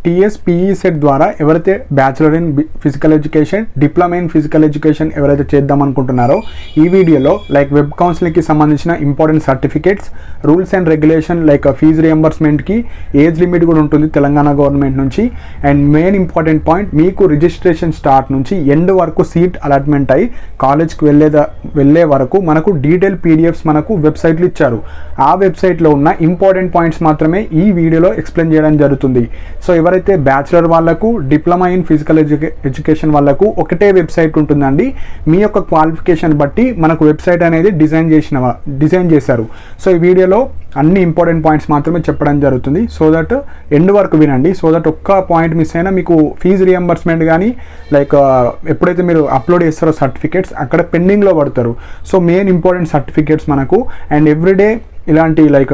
TSPE set ద్వారా ఎవరైతే bachelor in physical education, diploma in physical education ఎవరైతే చేద్దాం అనుకుంటున్నారో ఈ వీడియోలో లైక్ వెబ్ కౌన్సిలింగ్కి సంబంధించిన important certificates, rules and regulation like fee రియంబర్స్మెంట్కి ఏజ్ లిమిట్ కూడా ఉంటుంది తెలంగాణ గవర్నమెంట్ నుంచి. అండ్ మెయిన్ ఇంపార్టెంట్ పాయింట్, మీకు రిజిస్ట్రేషన్ స్టార్ట్ నుంచి ఎండ్ వరకు సీట్ అలాట్మెంట్ అయ్యి కాలేజ్కి వెళ్ళే వరకు మనకు డీటెయిల్ పీడిఎఫ్స్ మనకు వెబ్సైట్లు ఇచ్చారు. ఆ వెబ్సైట్లో ఉన్న ఇంపార్టెంట్ పాయింట్స్ మాత్రమే ఈ వీడియోలో ఎక్స్ప్లెయిన్ చేయడం జరుగుతుంది. సో ఎవరైతే బ్యాచిలర్ వాళ్ళకు, డిప్లొమా ఇన్ ఫిజికల్ ఎడ్యుకేషన్ వాళ్ళకు ఒకటే వెబ్సైట్ ఉంటుందండి. మీ యొక్క క్వాలిఫికేషన్ బట్టి మనకు వెబ్సైట్ అనేది డిజైన్ చేశారు. సో ఈ వీడియోలో అన్ని ఇంపార్టెంట్ పాయింట్స్ మాత్రమే చెప్పడం జరుగుతుంది. సో దట్ ఎండ్ వరకు వినండి. సో దట్ ఒక్క పాయింట్ మిస్ అయినా మీకు ఫీజు రియంబర్స్మెంట్ కానీ లైక్ ఎప్పుడైతే మీరు అప్లోడ్ చేస్తారో సర్టిఫికేట్స్ అక్కడ పెండింగ్లో పడతారు. సో మెయిన్ ఇంపార్టెంట్ సర్టిఫికేట్స్ మనకు అండ్ ఎవ్రీడే ఇలాంటి లైక్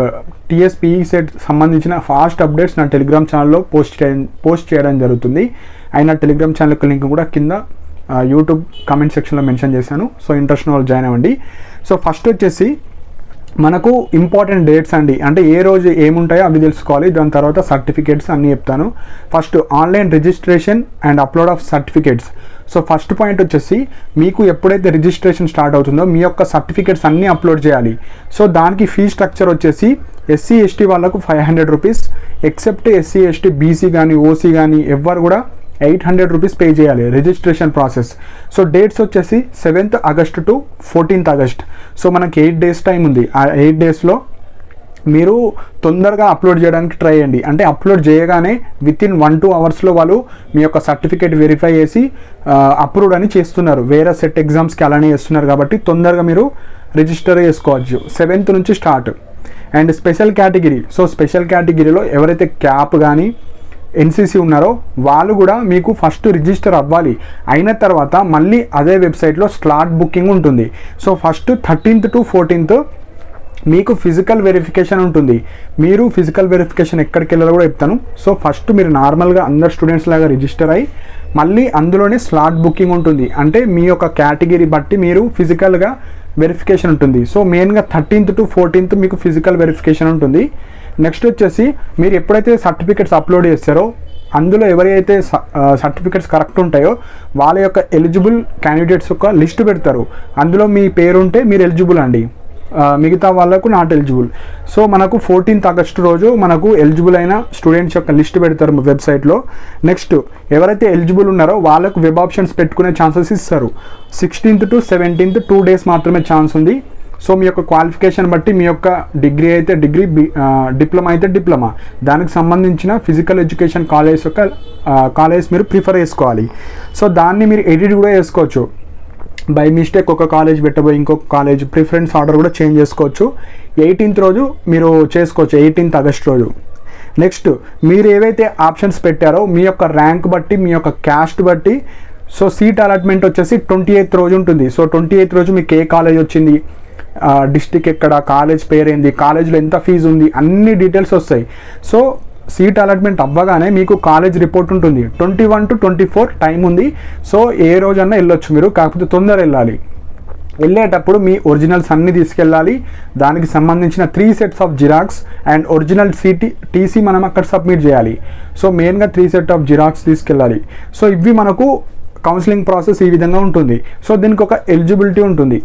టీఎస్పీఈ సెట్ సంబంధించిన ఫాస్ట్ అప్డేట్స్ నా టెలిగ్రామ్ ఛానల్లో పోస్ట్ చేయడం జరుగుతుంది. అండ్ నా టెలిగ్రామ్ ఛానల్ యొక్క లింక్ కూడా కింద యూట్యూబ్ కామెంట్ సెక్షన్లో మెన్షన్ చేశాను. సో ఇంట్రెస్ట్ ఉన్న వాళ్ళు జాయిన్ అవ్వండి. సో ఫస్ట్ వచ్చేసి మనకు ఇంపార్టెంట్ డేట్స్ అండి, అంటే ఏ రోజు ఏముంటాయో అవి తెలుసుకోవాలి. దాని తర్వాత సర్టిఫికేట్స్ అన్నీ చెప్తాను. First online registration and upload of certificates. So first point వచ్చేసి మీకు ఎప్పుడైతే రిజిస్ట్రేషన్ స్టార్ట్ అవుతుందో మీ యొక్క సర్టిఫికేట్స్ అన్నీ అప్లోడ్ చేయాలి. సో దానికి ఫీ స్ట్రక్చర్ వచ్చేసి ఎస్సీ ఎస్టీ వాళ్ళకు 500 rupees, except SC ST BC కానీ ఓసీ కానీ ఎవ్వరు కూడా 800 రూపీస్ పే చేయాలి రిజిస్ట్రేషన్ ప్రాసెస్. సో డేట్స్ వచ్చేసి 7th August to 14th August. So మనకి 8 డేస్ టైం ఉంది. ఆ 8 డేస్లో మీరు తొందరగా అప్లోడ్ చేయడానికి ట్రై చేయండి. అంటే అప్లోడ్ చేయగానే వితిన్ 1-2 అవర్స్లో వాళ్ళు మీ యొక్క సర్టిఫికేట్ వెరిఫై చేసి అప్రూవ్డ్ అని చేస్తున్నారు. వేరే సెట్ ఎగ్జామ్స్కి అలానే చేస్తున్నారు కాబట్టి తొందరగా మీరు రిజిస్టర్ చేసుకోవచ్చు. 7th నుంచి start. And special category. So special కేటగిరీలో ఎవరైతే క్యాప్ కానీ ఎన్సీసీ ఉన్నారో వాళ్ళు కూడా మీకు ఫస్ట్ రిజిస్టర్ అవ్వాలి. అయిన తర్వాత మళ్ళీ అదే వెబ్సైట్లో స్లాట్ బుకింగ్ ఉంటుంది. So first 13th to 14th మీకు ఫిజికల్ వెరిఫికేషన్ ఉంటుంది. మీరు ఫిజికల్ వెరిఫికేషన్ ఎక్కడికి వెళ్ళాలో కూడా చెప్తాను. సో ఫస్ట్ మీరు నార్మల్గా అందరు స్టూడెంట్స్ లాగా రిజిస్టర్ అయ్యి మళ్ళీ అందులోనే స్లాట్ బుకింగ్ ఉంటుంది. అంటే మీ యొక్క కేటగిరీ బట్టి మీరు ఫిజికల్గా వెరిఫికేషన్ ఉంటుంది. సో మెయిన్గా 13th to 14th మీకు ఫిజికల్ వెరిఫికేషన్ ఉంటుంది. నెక్స్ట్ వచ్చేసి మీరు ఎప్పుడైతే సర్టిఫికేట్స్ అప్లోడ్ చేస్తారో అందులో ఎవరైతే సర్టిఫికేట్స్ కరెక్ట్ ఉంటాయో వాళ్ళ యొక్క ఎలిజిబుల్ క్యాండిడేట్స్ యొక్క లిస్ట్ పెడతారు. అందులో మీ పేరు ఉంటే మీరు ఎలిజిబుల్ అండి, మిగతా వాళ్ళకు నాట్ ఎలిజిబుల్. సో మనకు 14th ఆగస్ట్ రోజు మనకు ఎలిజిబుల్ అయిన స్టూడెంట్స్ యొక్క లిస్ట్ పెడతారు వెబ్సైట్లో. నెక్స్ట్ ఎవరైతే ఎలిజిబుల్ ఉన్నారో వాళ్ళకు వెబ్ ఆప్షన్స్ పెట్టుకునే ఛాన్సెస్ ఇస్తారు. 16th to 17th 2 డేస్ మాత్రమే ఛాన్స్ ఉంది. సో మీ యొక్క క్వాలిఫికేషన్ బట్టి మీ యొక్క డిగ్రీ అయితే డిగ్రీ, డిప్లొమా అయితే డిప్లొమా, దానికి సంబంధించిన ఫిజికల్ ఎడ్యుకేషన్ కాలేజ్ మీరు ప్రిఫర్ చేసుకోవాలి. సో దాన్ని మీరు ఎడిట్ కూడా చేసుకోవచ్చు. బై మిస్టేక్ ఒక కాలేజ్ పెట్టబోయి ఇంకొక కాలేజ్ ప్రిఫరెన్స్ ఆర్డర్ కూడా చేంజ్ చేసుకోవచ్చు. 18th రోజు మీరు చేసుకోవచ్చు, 18th ఆగస్ట్ రోజు. నెక్స్ట్ మీరు ఏవైతే ఆప్షన్స్ పెట్టారో మీ యొక్క ర్యాంక్ బట్టి, మీ యొక్క క్యాస్ట్ బట్టి సో సీట్ అలాట్మెంట్ వచ్చేసి 28th రోజు ఉంటుంది. సో 28th రోజు మీకు ఏ కాలేజ్ వచ్చింది, డిస్ట్రిక్ట్ ఎక్కడ, కాలేజ్ పేరు ఏంది, కాలేజ్లో ఎంత ఫీజు ఉంది, అన్ని డీటెయిల్స్ వస్తాయి. సో సీట్ అలాట్మెంట్ అవ్వగానే మీకు కాలేజ్ రిపోర్ట్ ఉంటుంది. 21 to 24 టైం ఉంది. సో ఏ రోజన్నా వెళ్ళొచ్చు మీరు, కాకపోతే తొందర వెళ్ళాలి. వెళ్ళేటప్పుడు మీ ఒరిజినల్స్ అన్నీ తీసుకెళ్ళాలి. దానికి సంబంధించిన 3 sets of xerox and original TC మనం అక్కడ సబ్మిట్ చేయాలి. సో మెయిన్గా 3 sets ఆఫ్ జిరాక్స్ తీసుకెళ్ళాలి. సో ఇవి మనకు కౌన్సిలింగ్ ప్రాసెస్ ఈ విధంగా ఉంటుంది. సో దీనికి ఒక ఎలిజిబిలిటీ ఉంటుంది.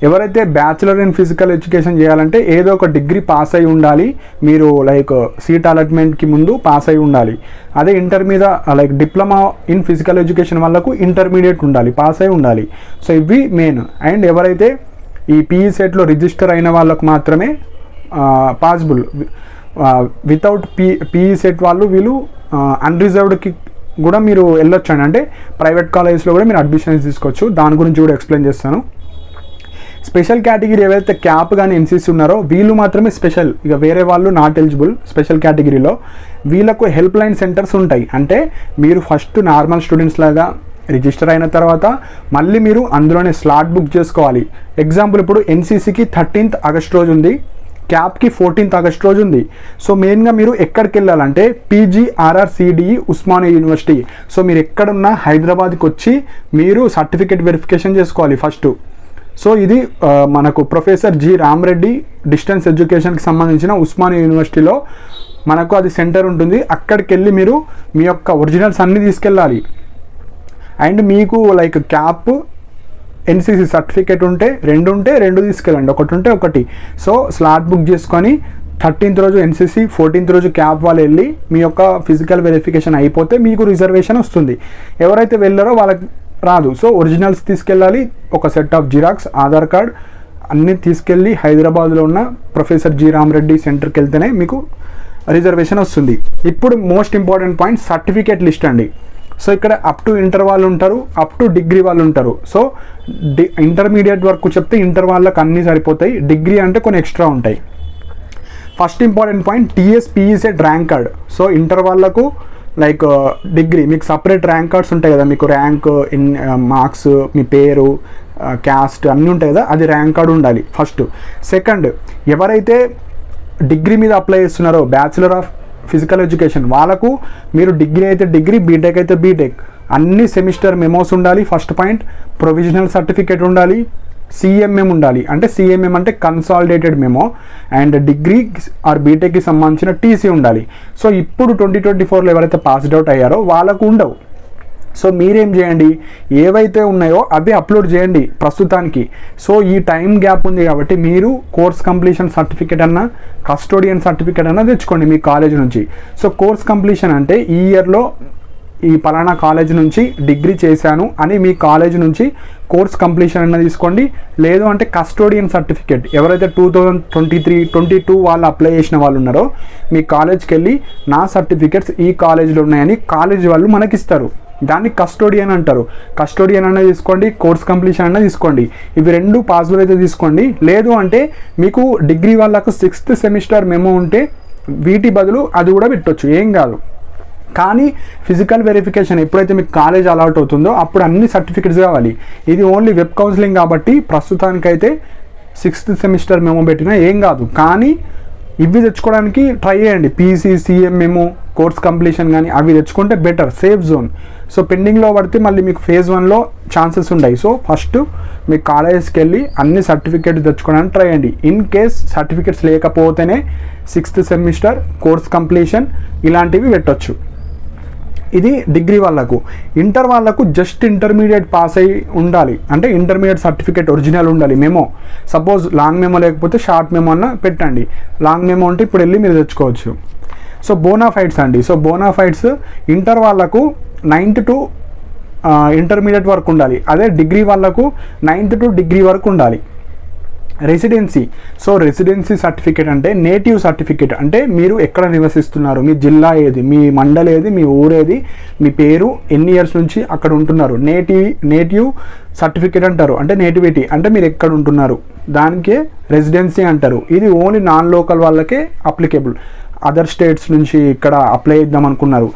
ఎవరైతే బ్యాచిలర్ ఇన్ ఫిజికల్ ఎడ్యుకేషన్ చేయాలంటే ఏదో ఒక డిగ్రీ పాస్ అయి ఉండాలి. మీరు లైక్ సీట్ అలాట్మెంట్కి ముందు పాస్ అయి ఉండాలి. అదే ఇంటర్ మీద like diploma in physical education వాళ్ళకు ఇంటర్మీడియట్ ఉండాలి, పాస్ అయి ఉండాలి. సో ఇవి మెయిన్. అండ్ ఎవరైతే ఈ పీఈ సెట్లో రిజిస్టర్ అయిన వాళ్ళకు మాత్రమే పాసిబుల్. వితౌట్ పీఈ సెట్ వాళ్ళు వీళ్ళు అన్రిజర్వ్డ్కి కూడా మీరు వెళ్ళొచ్చండి. అంటే ప్రైవేట్ కాలేజెస్లో కూడా మీరు అడ్మిషన్స్ తీసుకోవచ్చు. దాని గురించి కూడా ఎక్స్ప్లెయిన్ చేస్తాను. స్పెషల్ కేటగిరీ ఎవరైతే క్యాప్ కానీ ఎన్సీసీ ఉన్నారో వీళ్ళు మాత్రమే స్పెషల్, ఇక వేరే వాళ్ళు నాట్ ఎలిజిబుల్. స్పెషల్ కేటగిరీలో వీళ్ళకు హెల్ప్ లైన్ సెంటర్స్ ఉంటాయి. అంటే మీరు ఫస్ట్ నార్మల్ స్టూడెంట్స్ లాగా రిజిస్టర్ అయిన తర్వాత మళ్ళీ మీరు అందులోనే స్లాట్ బుక్ చేసుకోవాలి. ఎగ్జాంపుల్ ఇప్పుడు ఎన్సీసీకి 13th ఆగస్ట్ రోజు ఉంది, క్యాప్కి 14th ఆగస్ట్ రోజు ఉంది. సో మెయిన్గా మీరు ఎక్కడికి వెళ్ళాలంటే PGRRCDE ఉస్మానియా యూనివర్సిటీ. సో మీరు ఎక్కడున్నా హైదరాబాద్కి వచ్చి మీరు సర్టిఫికేట్ వెరిఫికేషన్ చేసుకోవాలి ఫస్ట్. సో ఇది మనకు ప్రొఫెసర్ జి రామరెడ్డి డిస్టెన్స్ ఎడ్యుకేషన్కి సంబంధించిన ఉస్మానియా యూనివర్సిటీలో మనకు అది సెంటర్ ఉంటుంది. అక్కడికి వెళ్ళి మీరు మీ యొక్క ఒరిజినల్స్ అన్నీ తీసుకెళ్ళాలి. అండ్ మీకు లైక్ క్యాప్ ఎన్సీసీ సర్టిఫికేట్ ఉంటే రెండు తీసుకెళ్ళండి, ఒకటి ఉంటే ఒకటి. సో స్లాట్ బుక్ చేసుకొని 13th రోజు ఎన్సీసీ, 14th రోజు క్యాప్ వాళ్ళు వెళ్ళి మీ యొక్క ఫిజికల్ వెరిఫికేషన్ అయిపోతే మీకు రిజర్వేషన్ వస్తుంది. ఎవరైతే వెళ్ళారో వాళ్ళకి రాదు. సో ఒరిజినల్స్ తీసుకెళ్ళాలి, ఒక set of xerox, Aadhaar card అన్నీ తీసుకెళ్ళి హైదరాబాద్లో ఉన్న ప్రొఫెసర్ జి రామరెడ్డి సెంటర్కి వెళ్తేనే మీకు రిజర్వేషన్ వస్తుంది. ఇప్పుడు most important point certificate list అండి. సో ఇక్కడ అప్ టు ఇంటర్ వాళ్ళు ఉంటారు, అప్ టు డిగ్రీ వాళ్ళు ఉంటారు. సో ఇంటర్మీడియట్ వరకు చెప్తే ఇంటర్ వాళ్ళకి అన్నీ సరిపోతాయి, డిగ్రీ అంటే కొన్ని ఎక్స్ట్రా ఉంటాయి. First important point TSPECET rank card. So inter వాళ్ళకు లైక్ డిగ్రీ మీకు సపరేట్ ర్యాంక్ కార్డ్స్ ఉంటాయి కదా, మీకు ర్యాంక్ ఇన్ మార్క్స్, మీ పేరు, క్యాస్ట్ అన్నీ ఉంటాయి కదా, అది ర్యాంక్ కార్డు ఉండాలి ఫస్ట్. సెకండ్, ఎవరైతే డిగ్రీ మీద అప్లై చేస్తున్నారో బ్యాచిలర్ ఆఫ్ ఫిజికల్ ఎడ్యుకేషన్ వాళ్ళకు మీరు డిగ్రీ అయితే డిగ్రీ, బీటెక్ అయితే బీటెక్ అన్ని సెమిస్టర్ మెమోస్ ఉండాలి. First point. ప్రొవిజనల్ సర్టిఫికేట్ ఉండాలి, సిఎంఎం ఉండాలి. అంటే సిఎంఎం అంటే consolidated memo. And degree or బీటెక్కి సంబంధించిన టీసీ ఉండాలి. సో ఇప్పుడు 2024లో ఎవరైతే పాస్డ్ అవుట్ అయ్యారో వాళ్ళకు ఉండవు. సో మీరేం చేయండి, ఏవైతే ఉన్నాయో అవి అప్లోడ్ చేయండి ప్రస్తుతానికి. సో ఈ టైం గ్యాప్ ఉంది కాబట్టి మీరు కోర్స్ కంప్లీషన్ సర్టిఫికేట్ అన్న, కస్టోడియన్ సర్టిఫికేట్ అన్న తెచ్చుకోండి మీ కాలేజ్ నుంచి. సో కోర్స్ కంప్లీషన్ అంటే ఈ ఇయర్లో ఈ పలానా కాలేజ్ నుంచి డిగ్రీ చేశాను అని మీ కాలేజ్ నుంచి కోర్స్ కంప్లీషన్ అన్న తీసుకోండి. లేదు అంటే కస్టోడియన్ సర్టిఫికేట్, ఎవరైతే 2023, 22 వాళ్ళు అప్లై చేసిన వాళ్ళు ఉన్నారో మీ కాలేజ్కి వెళ్ళి నా సర్టిఫికేట్స్ ఈ కాలేజీలో ఉన్నాయని కాలేజ్ వాళ్ళు మనకిస్తారు, దాన్ని కస్టోడియన్ అంటారు. కస్టోడియన్ అన్న తీసుకోండి, కోర్స్ కంప్లీషన్ అన్న తీసుకోండి. ఇవి రెండు పాసిబుల్ అయితే తీసుకోండి. లేదు అంటే మీకు డిగ్రీ వాళ్ళకు 6th సెమిస్టర్ మెమో ఉంటే వీటి బదులు అది కూడా పెట్టొచ్చు, ఏం కాదు. కానీ ఫిజికల్ వెరిఫికేషన్ ఎప్పుడైతే మీకు కాలేజ్ అలాట్ అవుతుందో అప్పుడు అన్ని సర్టిఫికెట్స్ కావాలి. ఇది ఓన్లీ వెబ్ కౌన్సిలింగ్ కాబట్టి ప్రస్తుతానికైతే 6th సెమిస్టర్ మెమో పెట్టినా ఏం కాదు. కానీ ఇవి తెచ్చుకోవడానికి ట్రై చేయండి. పీసీ, సిఎంఎం, కోర్స్ కంప్లీషన్ కానీ అవి తెచ్చుకుంటే బెటర్, సేఫ్ జోన్. సో పెండింగ్లో పడితే మళ్ళీ మీకు ఫేజ్ 1లో ఛాన్సెస్ ఉన్నాయి. సో ఫస్ట్ మీ కాలేజెస్కి వెళ్ళి అన్ని సర్టిఫికేట్స్ తెచ్చుకోవడానికి ట్రై చేయండి. ఇన్ కేస్ సర్టిఫికేట్స్ లేకపోతేనే 6th సెమిస్టర్, కోర్స్ కంప్లీషన్ ఇలాంటివి పెట్టొచ్చు. ఇది డిగ్రీ వాళ్ళకు. ఇంటర్ వాళ్ళకు జస్ట్ ఇంటర్మీడియట్ పాస్ అయ్యి ఉండాలి, అంటే ఇంటర్మీడియట్ సర్టిఫికేట్ ఒరిజినల్ ఉండాలి. మెమో సపోజ్ లాంగ్ మెమో లేకపోతే షార్ట్ మెమో అన్న పెట్టండి. లాంగ్ మెమో అంటే ఇప్పుడు వెళ్ళి మీరు తెచ్చుకోవచ్చు. సో బోనాఫైడ్స్ అండి. సో బోనాఫైడ్స్ ఇంటర్ వాళ్ళకు 9th to ఇంటర్మీడియట్ వరకు ఉండాలి. అదే డిగ్రీ వాళ్ళకు 9th to డిగ్రీ వరకు ఉండాలి. రెసిడెన్సీ. సో రెసిడెన్సీ సర్టిఫికేట్ అంటే నేటివ్ సర్టిఫికేట్, అంటే మీరు ఎక్కడ నివసిస్తున్నారు, మీ జిల్లా ఏది, మీ మండల్ ఏది, మీ ఊరేది, మీ పేరు, ఎన్ని ఇయర్స్ నుంచి అక్కడ ఉంటున్నారు, నేటివ్ సర్టిఫికేట్ అంటారు. అంటే నేటివిటీ అంటే మీరు ఎక్కడ ఉంటున్నారు దానికే రెసిడెన్సీ అంటారు. ఇది ఓన్లీ నాన్ లోకల్ వాళ్ళకే అప్లికేబుల్. అదర్ స్టేట్స్ నుంచి ఇక్కడ అప్లై చేద్దాం అనుకున్నారు,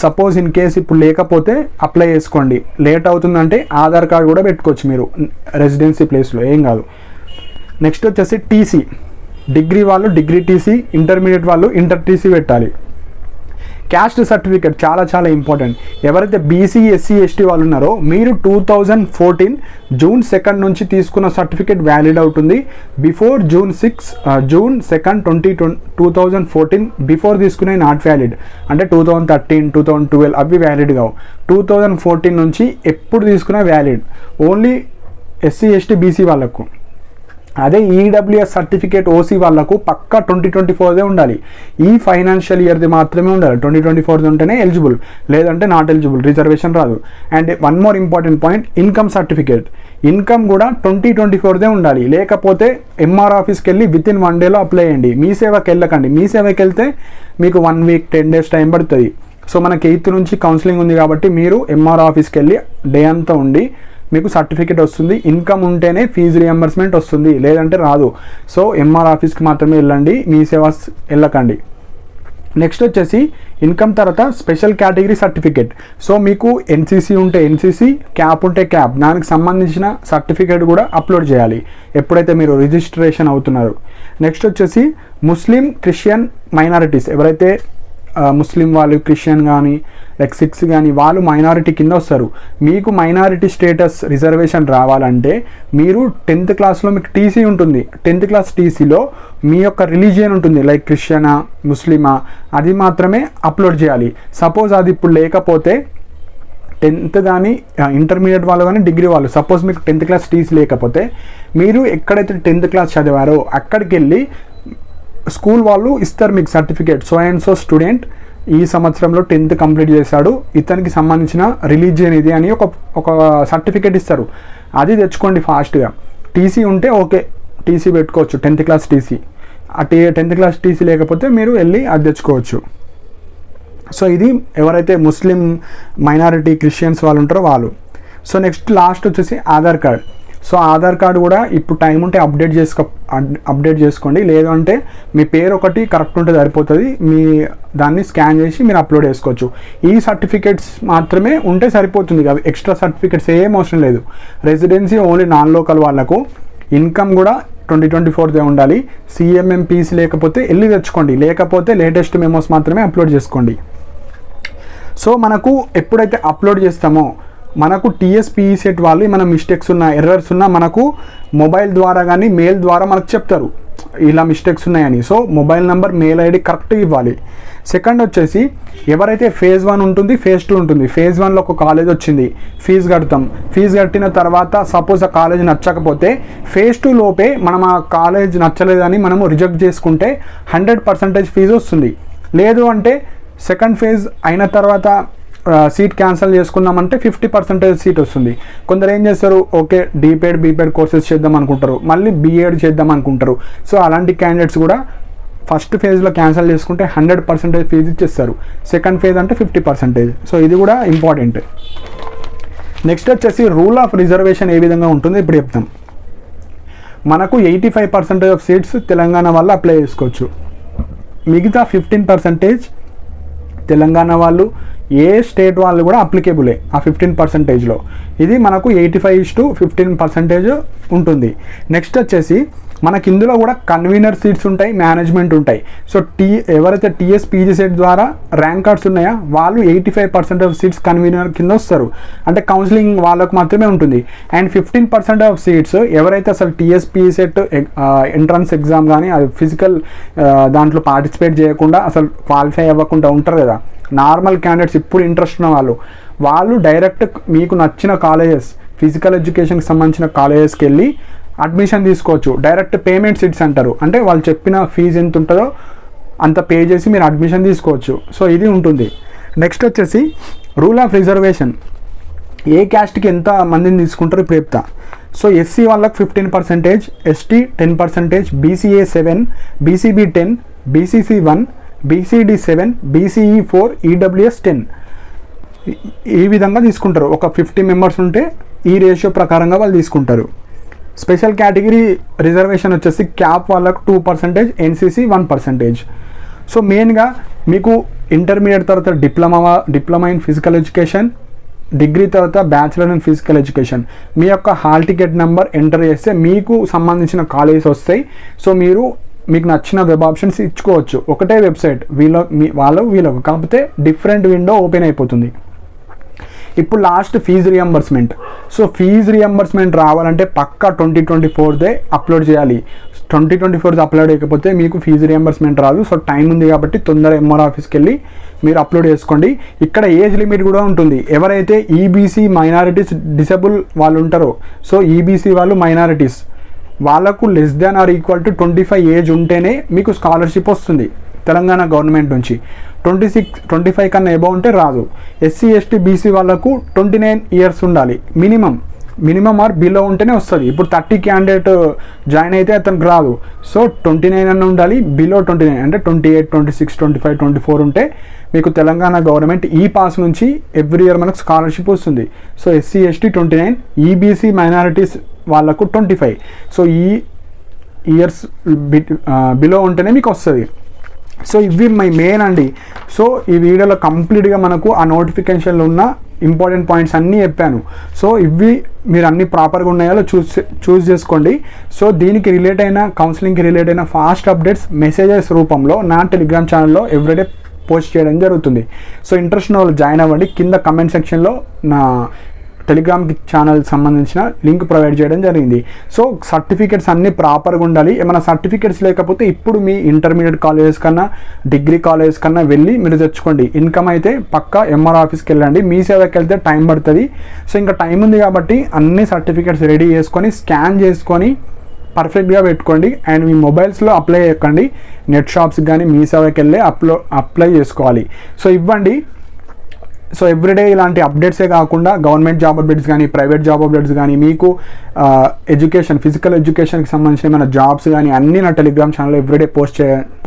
సపోజ్ ఇన్ కేస్ ఇప్పుడు లేకపోతే అప్లై చేసుకోండి. లేట్ అవుతుందంటే ఆధార్ కార్డు కూడా పెట్టుకోవచ్చు మీరు రెసిడెన్సీ ప్లేస్లో, ఏం కాదు. నెక్స్ట్ వచ్చేసి టీసీ. డిగ్రీ వాళ్ళు డిగ్రీ టీసీ, ఇంటర్మీడియట్ వాళ్ళు ఇంటర్ టీసీ పెట్టాలి. క్యాస్ట్ సర్టిఫికేట్ చాలా చాలా ఇంపార్టెంట్. ఎవరైతే బీసీ, ఎస్సీ, ఎస్టీ వాళ్ళు ఉన్నారో మీరు 2014 June 2 నుంచి తీసుకున్న సర్టిఫికేట్ వ్యాలిడ్ అవుతుంది. బిఫోర్ June 2, 2014 బిఫోర్ తీసుకునే నాట్ వ్యాలిడ్. అంటే 2013, 2012 అవి వ్యాలిడ్ కావు. 2014 నుంచి ఎప్పుడు తీసుకున్నా valid, only SC, ST, BC వాళ్ళకు. అదే ఈడబ్ల్యూఎస్ సర్టిఫికేట్ ఓసీ వాళ్ళకు పక్కా 2024దే ఉండాలి. ఈ ఫైనాన్షియల్ ఇయర్ది మాత్రమే ఉండాలి. 2024 ఉంటేనే ఎలిజిబుల్, లేదంటే నాట్ ఎలిజిబుల్, రిజర్వేషన్ రాదు. And one more important point, income certificate. Income కూడా 2024దే ఉండాలి. లేకపోతే ఎంఆర్ ఆఫీస్కి వెళ్ళి వితిన్ 1 డేలో అప్లై చేయండి. మీ సేవకి వెళ్ళకండి. మీ సేవకి వెళ్తే మీకు 1 week 10 days టైం పడుతుంది. సో మనకి 8th నుంచి కౌన్సిలింగ్ ఉంది కాబట్టి మీరు ఎంఆర్ ఆఫీస్కి వెళ్ళి డే అంతా ఉండి మీకు సర్టిఫికేట్ వస్తుంది. ఇన్కమ్ ఉంటేనే ఫీజు రియంబర్స్మెంట్ వస్తుంది, లేదంటే రాదు. సో ఎంఆర్ ఆఫీస్కి మాత్రమే వెళ్ళండి, మీ సేవ వెళ్ళకండి. నెక్స్ట్ వచ్చేసి ఇన్కమ్ తర్వాత స్పెషల్ కేటగిరీ సర్టిఫికేట్. సో మీకు ఎన్సీసీ ఉంటే ఎన్సీసీ, క్యాప్ ఉంటే క్యాప్, దానికి సంబంధించిన సర్టిఫికేట్ కూడా అప్లోడ్ చేయాలి ఎప్పుడైతే మీరు రిజిస్ట్రేషన్ అవుతున్నారు. నెక్స్ట్ వచ్చేసి ముస్లిం, క్రిస్టియన్ మైనారిటీస్ ఎవరైతే ముస్లిం వాళ్ళు, క్రిస్టియన్ కానీ లైక్ సిక్స్ కానీ వాళ్ళు మైనారిటీ కింద వస్తారు. మీకు మైనారిటీ స్టేటస్ రిజర్వేషన్ రావాలంటే మీరు 10th క్లాస్లో మీకు టీసీ ఉంటుంది. 10th క్లాస్ టీసీలో మీ యొక్క రిలీజియన్ ఉంటుంది, లైక్ క్రిస్టియనా, ముస్లిమా, అది మాత్రమే అప్లోడ్ చేయాలి. సపోజ్ అది ఇప్పుడు లేకపోతే 10th కానీ ఇంటర్మీడియట్ వాళ్ళు కానీ డిగ్రీ వాళ్ళు, సపోజ్ మీకు 10th క్లాస్ టీసీ లేకపోతే మీరు ఎక్కడైతే 10th క్లాస్ చదివారో అక్కడికి వెళ్ళి స్కూల్ వాళ్ళు ఇస్తారు మీకు certificate. So and so student ఈ సంవత్సరంలో 10th కంప్లీట్ చేశాడు, ఇతనికి సంబంధించిన రిలీజియన్ ఇది అని ఒక సర్టిఫికేట్ ఇస్తారు. అది తెచ్చుకోండి ఫాస్ట్గా. టీసీ ఉంటే ఓకే, టీసీ పెట్టుకోవచ్చు, 10th క్లాస్ టీసీ. ఆ 10th క్లాస్ టీసీ లేకపోతే మీరు వెళ్ళి అది తెచ్చుకోవచ్చు. సో ఇది ఎవరైతే ముస్లిం మైనారిటీ క్రిస్టియన్స్ వాళ్ళు ఉంటారో వాళ్ళు. సో నెక్స్ట్ లాస్ట్ వచ్చేసి Aadhaar card. So Aadhaar card కూడా ఇప్పుడు టైం ఉంటే అప్డేట్ చేసుకోండి. లేదు అంటే మీ పేరు ఒకటి కరెక్ట్ ఉంటే సరిపోతుంది, మీ దాన్ని స్కాన్ చేసి మీరు అప్లోడ్ చేసుకోవచ్చు. ఈ సర్టిఫికేట్స్ మాత్రమే ఉంటే సరిపోతుంది, అవి ఎక్స్ట్రా సర్టిఫికేట్స్ ఏం అవసరం లేదు. రెసిడెన్సీ ఓన్లీ నాన్ లోకల్ వాళ్ళకు, ఇన్కమ్ కూడా 2024 ఉండాలి. CMMPC లేకపోతే వెళ్ళి తెచ్చుకోండి, లేకపోతే లేటెస్ట్ మెమోస్ మాత్రమే అప్లోడ్ చేసుకోండి. సో మనకు ఎప్పుడైతే అప్లోడ్ చేస్తామో మనకు TSPESET వాళ్ళు ఏమైనా మిస్టేక్స్ ఉన్నా, ఎర్రర్స్ ఉన్నా మనకు మొబైల్ ద్వారా కానీ మెయిల్ ద్వారా మనకు చెప్తారు ఇలా మిస్టేక్స్ ఉన్నాయని. So mobile number, mail ID కరెక్ట్గా ఇవ్వాలి. సెకండ్ వచ్చేసి ఎవరైతే phase 1 ఉంటుంది, phase 2 ఉంటుంది. phase 1లో ఒక కాలేజ్ వచ్చింది, ఫీజు కడతాం. ఫీజు కట్టిన తర్వాత సపోజ్ ఆ కాలేజ్ నచ్చకపోతే phase 2 లోపే మనం ఆ కాలేజ్ నచ్చలేదని మనము రిజెక్ట్ చేసుకుంటే 100% ఫీజు వస్తుంది. లేదు అంటే సెకండ్ ఫేజ్ అయిన తర్వాత సీట్ క్యాన్సిల్ చేసుకుందామంటే 50% సీట్ వస్తుంది. కొందరు ఏం చేస్తారు, ఓకే DPED BPED కోర్సెస్ చేద్దాం అనుకుంటారు, మళ్ళీ BEd చేద్దాం అనుకుంటారు. సో అలాంటి క్యాండిడేట్స్ కూడా ఫస్ట్ ఫేజ్లో క్యాన్సిల్ చేసుకుంటే 100% ఫీజు ఇచ్చేస్తారు. సెకండ్ ఫేజ్ అంటే 50%. సో ఇది కూడా ఇంపార్టెంట్. నెక్స్ట్ వచ్చేసి రూల్ ఆఫ్ రిజర్వేషన్ ఏ విధంగా ఉంటుందో ఇప్పుడు చెప్తాం. మనకు 85% ఆఫ్ సీట్స్ తెలంగాణ వాళ్ళు అప్లై చేసుకోవచ్చు, మిగతా 15% తెలంగాణ వాళ్ళు, ఏ స్టేట్ వాళ్ళు కూడా అప్లికేబులే ఆ 15%లో. ఇది మనకు 85:15% ఉంటుంది. నెక్స్ట్ వచ్చేసి మనకి ఇందులో కూడా కన్వీనర్ సీట్స్ ఉంటాయి, మేనేజ్మెంట్ ఉంటాయి. సో ఎవరైతే TSPESET ద్వారా ర్యాంక్ కార్డ్స్ ఉన్నాయో వాళ్ళు 85% ఆఫ్ సీట్స్ కన్వీనర్ కింద వస్తారు, అంటే కౌన్సిలింగ్ వాళ్ళకు మాత్రమే ఉంటుంది. అండ్ 15% ఆఫ్ సీట్స్ ఎవరైతే అసలు TSPESET ఎంట్రన్స్ ఎగ్జామ్ కానీ అది ఫిజికల్ దాంట్లో పార్టిసిపేట్ చేయకుండా అసలు క్వాలిఫై అవ్వకుండా ఉంటారు కదా నార్మల్ క్యాండిడేట్స్, ఇప్పుడు ఇంట్రెస్ట్ ఉన్న వాళ్ళు డైరెక్ట్ మీకు నచ్చిన కాలేజెస్, ఫిజికల్ ఎడ్యుకేషన్కి సంబంధించిన కాలేజెస్కి వెళ్ళి అడ్మిషన్ తీసుకోవచ్చు. డైరెక్ట్ పేమెంట్ సీట్స్ అంటారు, అంటే వాళ్ళు చెప్పిన ఫీజు ఎంత ఉంటుందో అంత పే చేసి మీరు అడ్మిషన్ తీసుకోవచ్చు. సో ఇది ఉంటుంది. నెక్స్ట్ వచ్చేసి రూల్ ఆఫ్ రిజర్వేషన్, ఏ క్యాస్ట్కి ఎంత మందిని తీసుకుంటారో ఇప్పుడు చెప్తా. సో SC వాళ్ళకి 15%, ST 10%, BCA 7, BCB 10, BCC 1, BCD 7, BCE 4, EWS 10. ఈ విధంగా తీసుకుంటారు. ఒక 50 మెంబర్స్ ఉంటే ఈ రేషియో ప్రకారంగా వాళ్ళు తీసుకుంటారు. స్పెషల్ కేటగిరీ రిజర్వేషన్ వచ్చేసి క్యాప్ వాళ్ళకు 2%, NCC 1%. సో మెయిన్గా మీకు ఇంటర్మీడియట్ తర్వాత diploma in physical education, degree తర్వాత బ్యాచిలర్ ఇన్ ఫిజికల్ ఎడ్యుకేషన్, మీ యొక్క హాల్ టికెట్ నెంబర్ ఎంటర్ చేస్తే మీకు సంబంధించిన కాలేజెస్ వస్తాయి. సో మీకు నచ్చిన వెబ్ ఆప్షన్స్ ఇచ్చుకోవచ్చు. ఒకటే వెబ్సైట్ వీళ్ళకు కాకపోతే డిఫరెంట్ విండో ఓపెన్ అయిపోతుంది. ఇప్పుడు last fees reimbursement. So fees reimbursement రావాలంటే పక్కా 2024 అప్లోడ్ చేయాలి. 2024 అప్లోడ్ చేయకపోతే మీకు ఫీజు రియంబర్స్మెంట్ రాదు. సో టైం ఉంది కాబట్టి తొందరగా MR ఆఫీస్కి వెళ్ళి మీరు అప్లోడ్ చేసుకోండి. ఇక్కడ ఏజ్ లిమిట్ కూడా ఉంటుంది. ఎవరైతే EBC మైనారిటీస్ డిసేబుల్ వాళ్ళు ఉంటారో, సో EBC వాళ్ళు మైనారిటీస్ వాళ్ళకు <= 25 ఏజ్ ఉంటేనే మీకు స్కాలర్షిప్ వస్తుంది తెలంగాణ గవర్నమెంట్ నుంచి. 25 కన్నా ఎబవ్ ఉంటే రాదు. SC ST BC వాళ్ళకు 29 ఇయర్స్ ఉండాలి మినిమం ఆర్ బిలో ఉంటేనే వస్తుంది. ఇప్పుడు 30 క్యాండిడేట్ జాయిన్ అయితే అతనికి రాదు. సో 29 అన్న ఉండాలి, బిలో 29 అంటే 28, 26, 25, 24 ఉంటే మీకు తెలంగాణ గవర్నమెంట్ ఈ పాస్ నుంచి ఎవ్రీ ఇయర్ మనకు స్కాలర్షిప్ వస్తుంది. So SC ST 29, EBC minorities వాళ్ళకు 25. సో ఈ ఇయర్స్ బిలో ఉంటేనే మీకు వస్తుంది. సో ఇవి మై మెయిన్ అండి. సో ఈ వీడియోలో కంప్లీట్గా మనకు ఆ నోటిఫికేషన్లో ఉన్న ఇంపార్టెంట్ పాయింట్స్ అన్నీ చెప్పాను. సో ఇవి మీరు అన్ని ప్రాపర్గా ఉన్నాయో చూస్ చేసుకోండి. సో దీనికి రిలేట్ అయిన కౌన్సిలింగ్కి రిలేట్ అయిన ఫాస్ట్ అప్డేట్స్ మెసేజెస్ రూపంలో నా టెలిగ్రామ్ ఛానల్లో ఎవ్రీడే పోస్ట్ చేయడం జరుగుతుంది. సో ఇంట్రెస్ట్ ఉన్న వాళ్ళు జాయిన్ అవ్వండి. కింద కమెంట్ సెక్షన్లో నా టెలిగ్రామ్ ఛానల్ సంబంధించిన లింక్ ప్రొవైడ్ చేయడం జరిగింది. సో సర్టిఫికేట్స్ అన్నీ ప్రాపర్గా ఉండాలి. ఏమైనా సర్టిఫికేట్స్ లేకపోతే ఇప్పుడు మీ ఇంటర్మీడియట్ కాలేజెస్ కన్నా డిగ్రీ కాలేజెస్ కన్నా వెళ్ళి మీరు తెచ్చుకోండి. ఇన్కమ్ అయితే పక్కా ఎంఆర్ ఆఫీస్కి వెళ్ళండి. మీ సేవకి వెళ్తే టైం పడుతుంది. సో ఇంకా టైం ఉంది కాబట్టి అన్ని సర్టిఫికేట్స్ రెడీ చేసుకొని స్కాన్ చేసుకొని పర్ఫెక్ట్గా పెట్టుకోండి. అండ్ మీ మొబైల్స్లో అప్లై చేయకండి. నెట్ షాప్స్కి కానీ మీ సేవకి వెళ్ళి అప్లై చేసుకోవాలి. సో ఇవ్వండి. సో ఎవ్రీడే ఇలాంటి అప్డేట్సే కాకుండా గవర్నమెంట్ జాబ్ అప్డేట్స్ కానీ ప్రైవేట్ జాబ్ అప్డేట్స్ కానీ మీకు ఎడ్యుకేషన్ ఫిజికల్ ఎడ్యుకేషన్కి సంబంధించిన ఏమైనా జాబ్స్ కానీ అన్నీ నా టెలిగ్రామ్ ఛానల్లో ఎవ్రీడే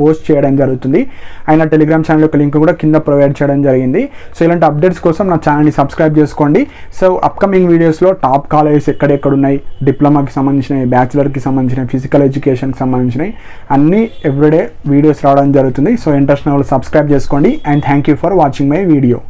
పోస్ట్ చేయడం జరుగుతుంది. అండ్ నా టెలిగ్రామ్ ఛానల్ యొక్క లింక్ కూడా కింద ప్రొవైడ్ చేయడం జరిగింది. సో ఇలాంటి అప్డేట్స్ కోసం నా ఛానల్ని సబ్స్క్రైబ్ చేసుకోండి. సో అప్కమింగ్ వీడియోస్లో టాప్ కాలేజెస్ ఎక్కడెక్కడ ఉన్నాయి, డిప్లొమాకి సంబంధించినవి, బ్యాచిలర్కి సంబంధించినవి, ఫిజికల్ ఎడ్యుకేషన్కి సంబంధించినవి అన్నీ ఎవ్రీడే వీడియోస్ రావడం జరుగుతుంది. సో ఇంట్రెస్ట్ ఉన్న వాళ్ళు సబ్స్క్రైబ్ చేసుకోండి. And thank you for watching my video.